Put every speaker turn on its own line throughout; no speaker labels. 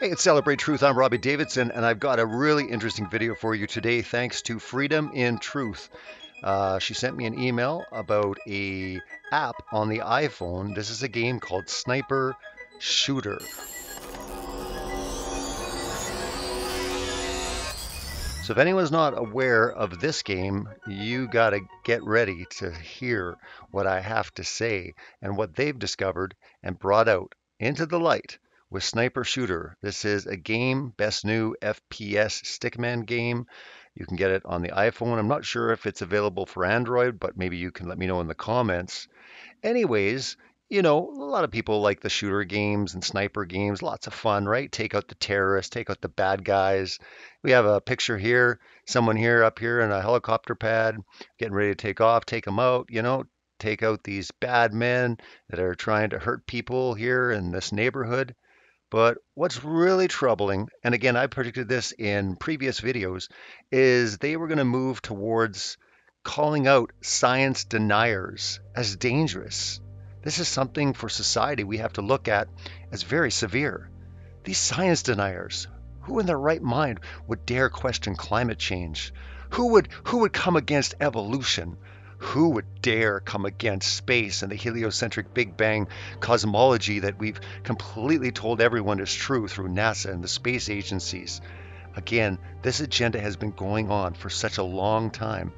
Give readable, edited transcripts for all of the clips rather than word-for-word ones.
Hey, it's Celebrate Truth. I'm Robbie Davidson, and I've got a really interesting video for you today thanks to Freedom in Truth. She sent me an email about a app on the iPhone. This is a game called Sniper Shooter. So if anyone's not aware of this game, you got to get ready to hear what I have to say and what they've discovered and brought out into the light with Sniper Shooter. This is a game, best new FPS stickman game. You can get it on the iPhone. I'm not sure if it's available for Android, but maybe you can let me know in the comments. Anyways, a lot of people like the shooter games and sniper games. Lots of fun, right? Take out the terrorists, take out the bad guys. We have a picture here, someone here up here in a helicopter pad getting ready to take off, take them out, take out these bad men that are trying to hurt people here in this neighborhood. But what's really troubling, and again, I predicted this in previous videos, is they were going to move towards calling out science deniers as dangerous. This is something for society we have to look at as very severe. These science deniers, who in their right mind would dare question climate change? Who would come against evolution? Who would dare come against space and the heliocentric Big Bang cosmology that we've completely told everyone is true through NASA and the space agencies? Again, this agenda has been going on for such a long time.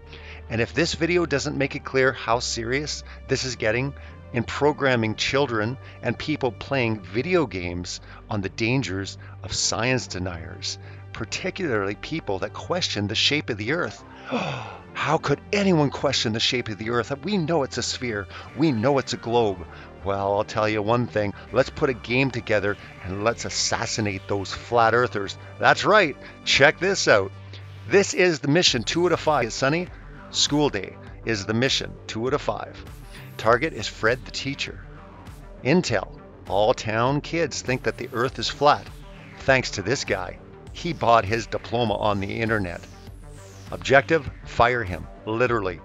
And if this video doesn't make it clear how serious this is getting in programming children and people playing video games on the dangers of science deniers, particularly people that question the shape of the earth. How could anyone question the shape of the earth? We know it's a sphere. We know it's a globe. Well, I'll tell you one thing. Let's put a game together and let's assassinate those flat earthers. That's right. Check this out. This is the mission 2 out of 5. Sunny, school day is the mission 2 out of 5. Target is Fred the teacher. Intel, all town kids think that the earth is flat. Thanks to this guy. He bought his diploma on the internet. Objective, fire him, literally.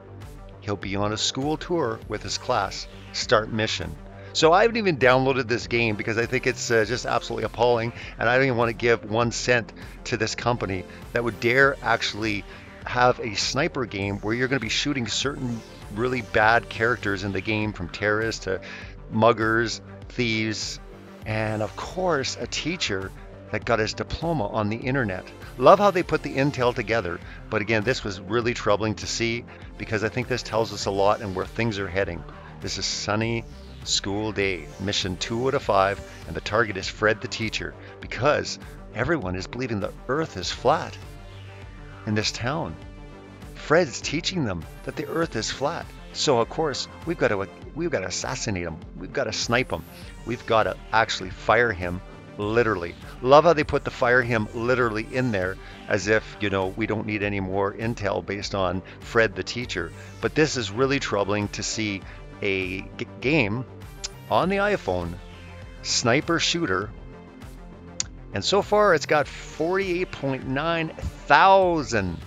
He'll be on a school tour with his class. Start mission. So I haven't even downloaded this game because I think it's just absolutely appalling, and I don't even want to give 1 cent to this company that would dare actually have a sniper game where you're going to be shooting certain really bad characters in the game, from terrorists to muggers, thieves, and of course a teacher that got his diploma on the internet. Love how they put the intel together, but again, this was really troubling to see because I think this tells us a lot and where things are heading. This is sunny school day, mission 2 out of 5, and the target is Fred the teacher because everyone is believing the earth is flat in this town. Fred's teaching them that the earth is flat. So of course, we've got to assassinate him. We've got to snipe him. We've got to actually fire him literally. Love how they put the fire him literally in there as if, we don't need any more intel based on Fred the teacher. But this is really troubling to see a game on the iPhone, Sniper Shooter, and so far it's got 48.9 thousand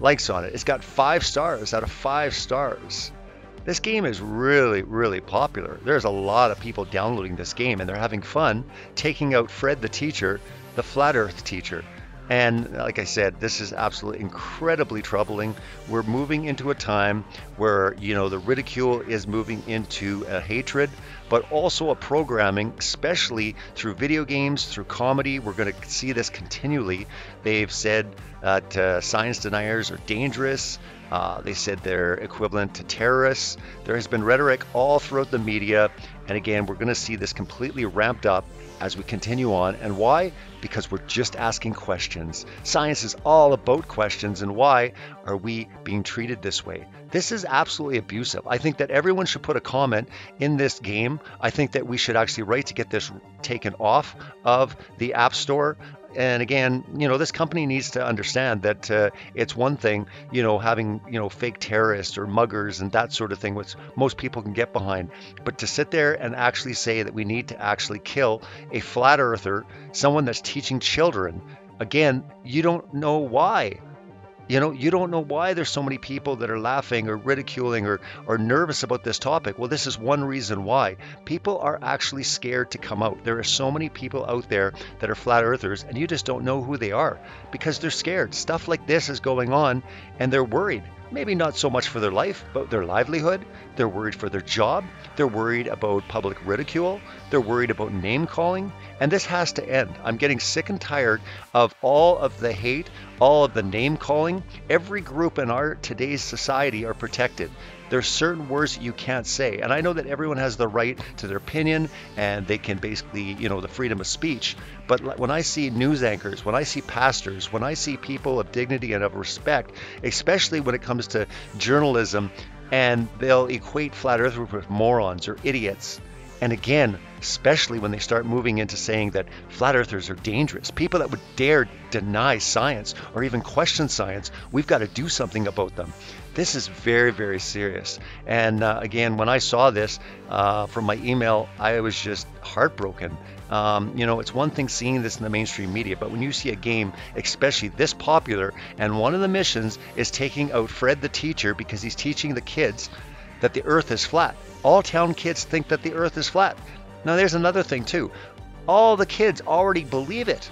likes on it. It's got 5 stars out of 5 stars. This game is really, really popular. There's a lot of people downloading this game and they're having fun taking out Fred the teacher, the flat earth teacher. And like I said, this is absolutely incredibly troubling. We're moving into a time where, the ridicule is moving into a hatred, but also a programming, especially through video games, through comedy. We're going to see this continually. They've said that science deniers are dangerous. They said they're equivalent to terrorists. There has been rhetoric all throughout the media. And again, we're going to see this completely ramped up as we continue on. And why? Because we're just asking questions. Science is all about questions. And why are we being treated this way? This is absolutely abusive. I think that everyone should put a comment in this game. I think that we should actually write to get this taken off of the App Store. And again, this company needs to understand that it's one thing, having, fake terrorists or muggers and that sort of thing, which most people can get behind. But to sit there and actually say that we need to actually kill a flat earther, someone that's teaching children, again, you don't know why. You don't know why there's so many people that are laughing or ridiculing or nervous about this topic. Well, this is one reason why. People are actually scared to come out. There are so many people out there that are flat earthers, and you just don't know who they are because they're scared. Stuff like this is going on, and they're worried. Maybe not so much for their life, but their livelihood. They're worried for their job. They're worried about public ridicule. They're worried about name calling. And this has to end. I'm getting sick and tired of all of the hate, all of the name calling. Every group in our today's society are protected. There's certain words that you can't say. And I know that everyone has the right to their opinion and they can basically, the freedom of speech. But when I see news anchors, when I see pastors, when I see people of dignity and of respect, especially when it comes to journalism, and they'll equate flat earthers with morons or idiots. And again, especially when they start moving into saying that flat earthers are dangerous, people that would dare deny science or even question science, we've got to do something about them. This is very, very serious. And again, when I saw this from my email, I was just heartbroken. It's one thing seeing this in the mainstream media, but when you see a game, especially this popular, and one of the missions is taking out Fred the teacher because he's teaching the kids that the earth is flat. All town kids think that the earth is flat. Now there's another thing too. All the kids already believe it.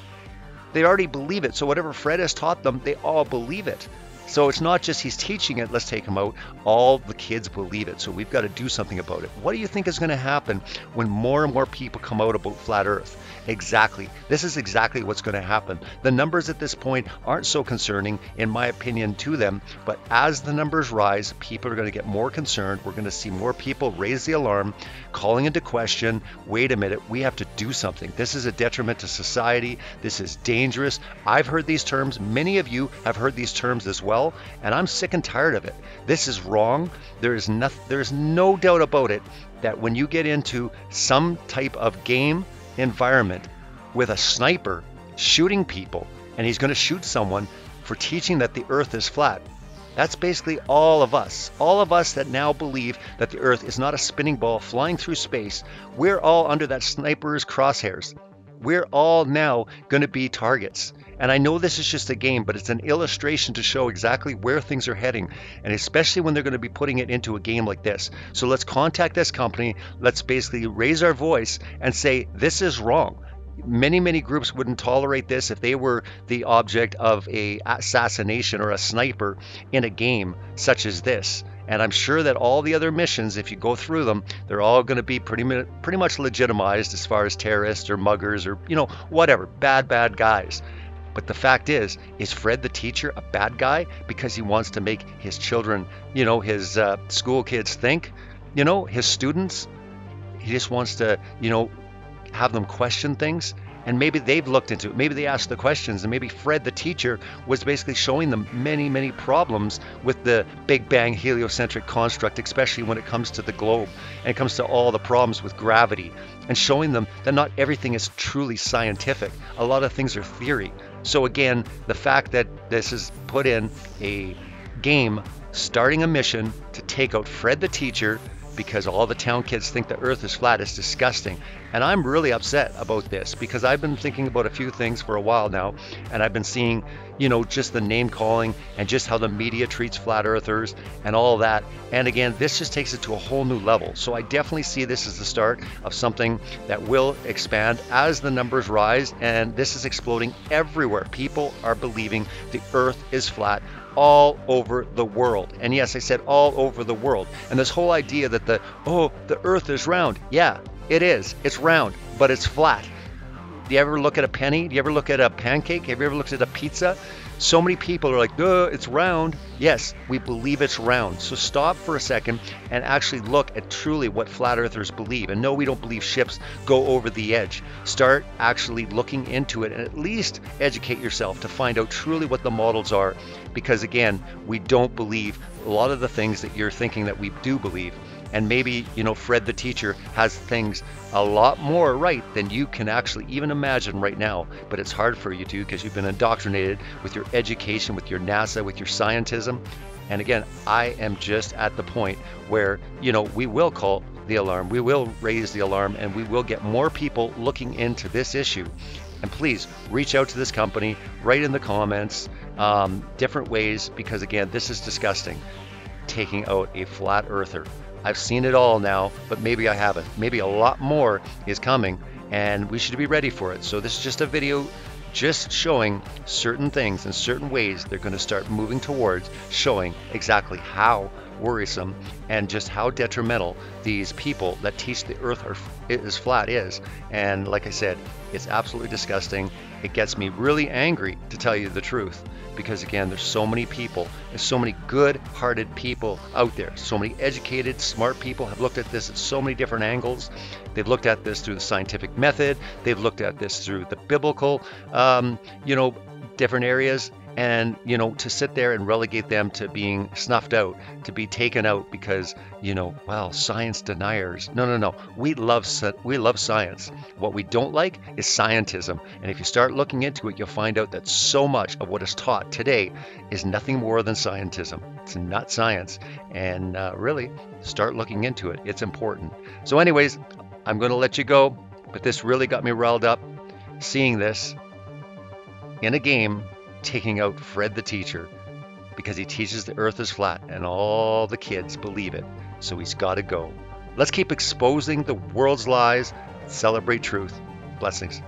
They already believe it. So whatever Fred has taught them, they all believe it. So it's not just he's teaching it, let's take him out. All the kids believe it. So we've got to do something about it. What do you think is going to happen when more and more people come out about flat earth? Exactly. This is exactly what's going to happen. The numbers at this point aren't so concerning, in my opinion, to them. But as the numbers rise, people are going to get more concerned. We're going to see more people raise the alarm, calling into question, wait a minute, we have to do something. This is a detriment to society. This is dangerous. I've heard these terms. Many of you have heard these terms as well, and I'm sick and tired of it. This is wrong. There's no doubt about it that when you get into some type of game environment with a sniper shooting people, and he's going to shoot someone for teaching that the earth is flat. That's basically all of us that now believe that the earth is not a spinning ball flying through space. We're all under that sniper's crosshairs. We're all now going to be targets. And I know this is just a game, but it's an illustration to show exactly where things are heading, and especially when they're going to be putting it into a game like this. So let's contact this company. Let's basically raise our voice and say, this is wrong. Many groups wouldn't tolerate this if they were the object of a assassination or a sniper in a game such as this. And I'm sure that all the other missions, if you go through them, they're all going to be pretty much legitimized as far as terrorists or muggers or, whatever, bad guys. But the fact is Fred the teacher a bad guy because he wants to make his children, his school kids think, his students? He just wants to, have them question things. And maybe they've looked into it. Maybe they asked the questions, and maybe Fred the teacher was basically showing them many problems with the Big Bang heliocentric construct, especially when it comes to the globe and it comes to all the problems with gravity, and showing them that not everything is truly scientific. A lot of things are theory. So again, the fact that this is put in a game, starting a mission to take out Fred the teacher because all the town kids think the earth is flat is disgusting. And I'm really upset about this because I've been thinking about a few things for a while now, and I've been seeing, just the name calling and just how the media treats flat earthers and all that. And again, this just takes it to a whole new level. So I definitely see this as the start of something that will expand as the numbers rise, and this is exploding everywhere. People are believing the earth is flat all over the world. And yes, I said all over the world. And this whole idea that the earth is round. Yeah, it is. It's round, but it's flat. Do you ever look at a penny? Do you ever look at a pancake? Have you ever looked at a pizza? So many people are like, it's round. Yes, we believe it's round. So stop for a second and actually look at truly what flat earthers believe. And no, we don't believe ships go over the edge. Start actually looking into it and at least educate yourself to find out truly what the models are. Because again, we don't believe a lot of the things that you're thinking that we do believe. And maybe, Fred the teacher has things a lot more right than you can actually even imagine right now. But it's hard for you to because you've been indoctrinated with your education, with your NASA, with your scientism. And again, I am just at the point where, we will call the alarm. We will raise the alarm, and we will get more people looking into this issue. And please reach out to this company, write in the comments, different ways, because again, this is disgusting. Taking out a flat earther. I've seen it all now, but maybe I haven't. Maybe a lot more is coming, and we should be ready for it. So this is just a video just showing certain things and certain ways they're going to start moving towards, showing exactly how worrisome and just how detrimental these people that teach the earth is flat is. And like I said, it's absolutely disgusting. It gets me really angry, to tell you the truth, because again, there's so many people, there's so many good-hearted people out there, so many educated, smart people have looked at this at so many different angles. They've looked at this through the scientific method, they've looked at this through the biblical, different areas. And, to sit there and relegate them to being snuffed out, to be taken out because, well, science deniers. No. We love science. What we don't like is scientism. And if you start looking into it, you'll find out that so much of what is taught today is nothing more than scientism. It's not science. And really, start looking into it. It's important. So anyways, I'm going to let you go. But this really got me riled up, seeing this in a game, taking out Fred the teacher because he teaches the earth is flat and all the kids believe it. So he's got to go. Let's keep exposing the world's lies, celebrate truth. Blessings.